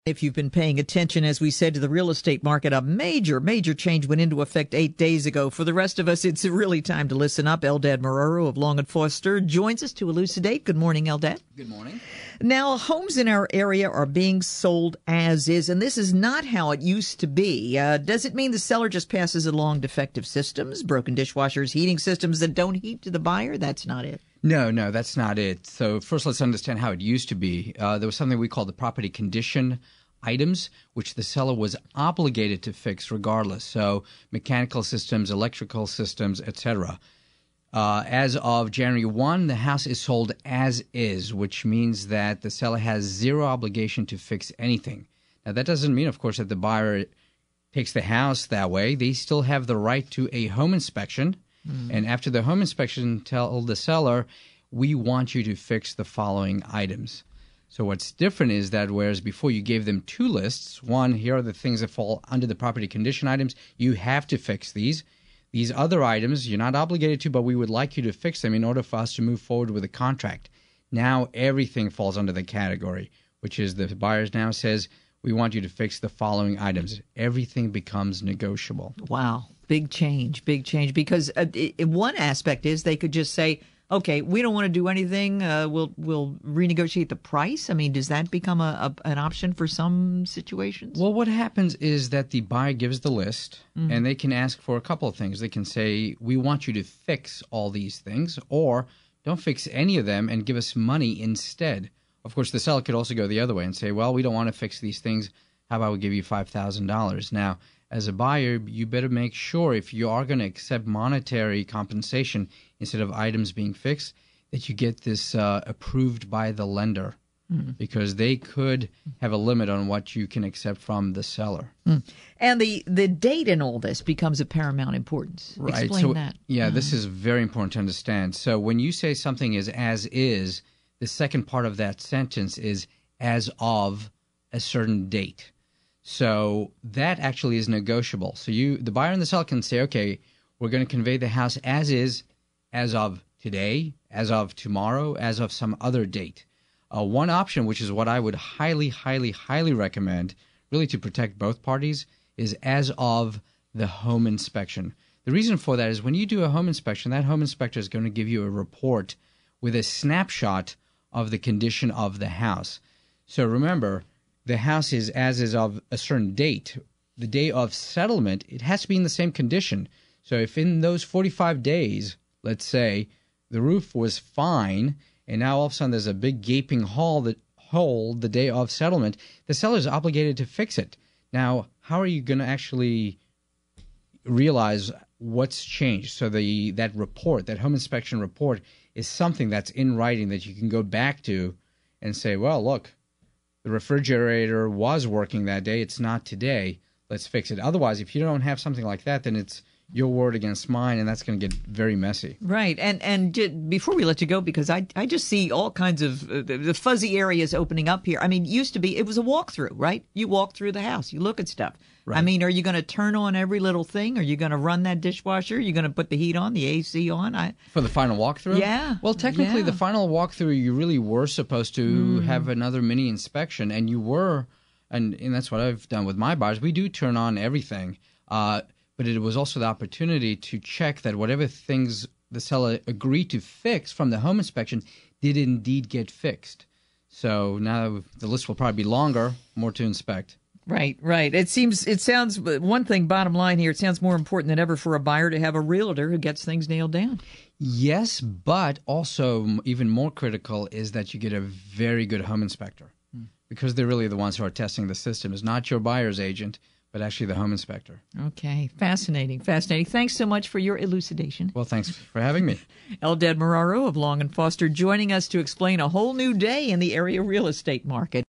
If you've been paying attention, as we said, to the real estate market, a major change went into effect 8 days ago. For the rest of us, it's really time to listen up. Eldad Moraru of Long & Foster joins us to elucidate. Good morning, Eldad. Good morning. Now, homes in our area are being sold as is, and this is not how it used to be. Does it mean the seller just passes along defective systems, broken dishwashers, heating systems that don't heat to the buyer? That's not it. No, that's not it. So first, let's understand how it used to be. There was something we called the property condition items, which the seller was obligated to fix regardless. So mechanical systems, electrical systems, etc. As of January 1, the house is sold as is, which means that the seller has zero obligation to fix anything. Now, that doesn't mean, of course, that the buyer takes the house that way. They still have the right to a home inspection. And after the home inspection, tell the seller, we want you to fix the following items. So what's different is that whereas before you gave them two lists, one, here are the things that fall under the property condition items, you have to fix these. These other items, you're not obligated to, but we would like you to fix them in order for us to move forward with a contract. Now everything falls under the category, which is the buyer now says, we want you to fix the following items. Everything becomes negotiable. Wow. Big change, because one aspect is they could just say, okay, we don't want to do anything. We'll renegotiate the price. I mean, does that become an option for some situations? Well, what happens is that the buyer gives the list, and they can ask for a couple of things. They can say, we want you to fix all these things, or don't fix any of them and give us money instead. Of course, the seller could also go the other way and say, well, we don't want to fix these things. How about we give you $5,000? Now, as a buyer, you better make sure if you are going to accept monetary compensation instead of items being fixed, that you get this approved by the lender, because they could have a limit on what you can accept from the seller. And the date in all this becomes of paramount importance. Right. Explain that. Yeah, this is very important to understand. So when you say something is as is, the second part of that sentence is as of a certain date. So that actually is negotiable. So the buyer and the seller can say, okay, we're going to convey the house as is, as of today, as of tomorrow, as of some other date. One option, which is what I would highly recommend, really to protect both parties, is as of the home inspection. The reason for that is when you do a home inspection, that home inspector is going to give you a report with a snapshot of the condition of the house. So remember, the house is as is of a certain date. The day of settlement, it has to be in the same condition. So if in those 45 days, let's say, the roof was fine, and now all of a sudden there's a big gaping hole the day of settlement, the seller is obligated to fix it. Now, how are you going to actually realize what's changed? So that report, that home inspection report, is something that's in writing that you can go back to and say, well, look, the refrigerator was working that day. It's not today. Let's fix it. Otherwise, if you don't have something like that, then it's your word against mine, and that's going to get very messy. Right. And before we let you go, because I just see all kinds of the fuzzy areas opening up here. I mean, used to be, it was a walkthrough, right? You walk through the house. You look at stuff. Right. I mean, are you going to turn on every little thing? Are you going to run that dishwasher? Are you going to put the heat on, the AC on? For the final walkthrough? Yeah. Well, technically, the final walkthrough, you really were supposed to have another mini inspection, and you were, and that's what I've done with my buyers. We do turn on everything. But it was also the opportunity to check that whatever things the seller agreed to fix from the home inspection did indeed get fixed. So now the list will probably be longer, more to inspect. Right. It sounds, one thing, bottom line here, it sounds more important than ever for a buyer to have a realtor who gets things nailed down. Yes, but also even more critical is that you get a very good home inspector, because they're really the ones who are testing the system. It's not your buyer's agent, but actually the home inspector. Okay. Fascinating. Thanks so much for your elucidation. Well, thanks for having me. Eldad Moraru of Long & Foster joining us to explain a whole new day in the area real estate market.